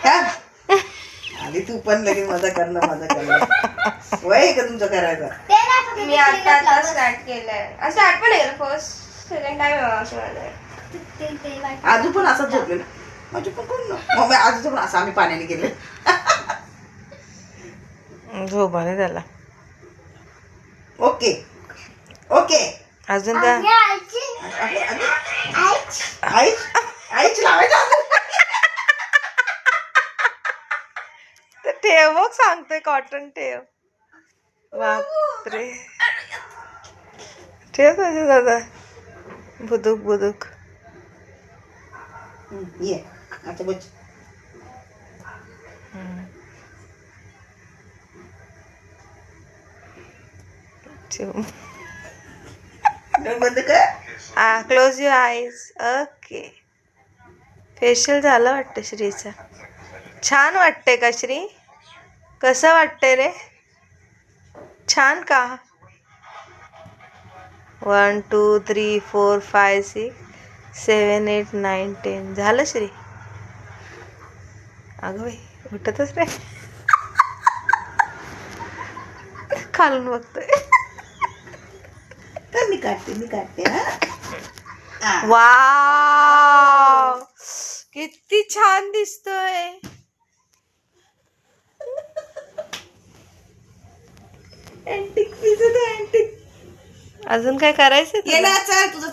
हा? आधी तू पण लगेच मजा करणं वय का तुमचं करायचं. मी आता स्टार्ट केलंय. स्टार्ट पण आहे फर्स्ट सेकंड टाइम आजू पण असंच झोपले ना. माझी पण कोण ना मग आजूचं पण असं आम्ही पाण्याने गेले. झोपाने त्याला. Okay okay. अजून काय आईच लावायचं. ते ठेव मग सांगतोय कॉटन ठेव. बापरे ठेव तुझे दादा. बुदुक बुदुक. ये आता बच. ठेव. बंद कर. Close your eyes. Okay. Facial झालं वाटतं श्रीचं. छान वाटतंय का श्री? कसं वाटतंय रे? छान का? 1 2 3 4 5 6 7 8 9 10 झालं श्री. अगं बाई उठतच रे. खालून बघतोय. तर मी काढते हा. वाव किती छान दिसतोय. अँटिक पीस आहे ते, अँटिक. अजून काय करायचं ये ना चल तुझं